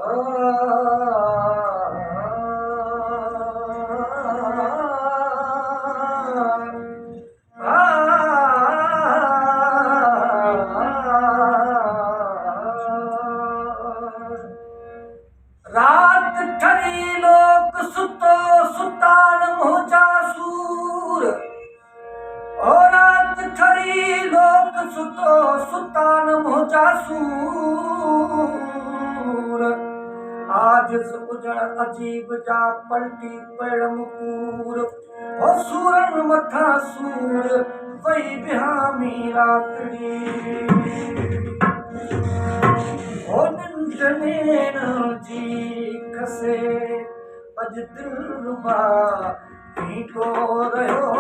रात ठरी लोक सुतो सुतान मोजा सूर। ओ रात ठरी लोक सुतो सुतान मोजा सूर। आज उजड़ अजीब जा पलटी पेड़ मुकूर। ओ सूरन मथा सूर वही बिहामी रातड़ी। ओ निंद नैना जी कसे अज दिल रुबा पीटो रहो।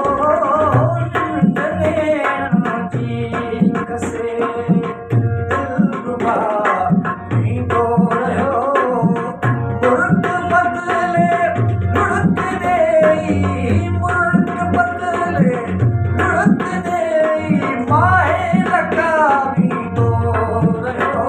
निंद नैना जी कसे दिल रुबा पीटो रहो। मुर्ग बदले मुर्ग दे, मुर्ग बदले मुर्ग दे, माहे लगा पीटो रहो।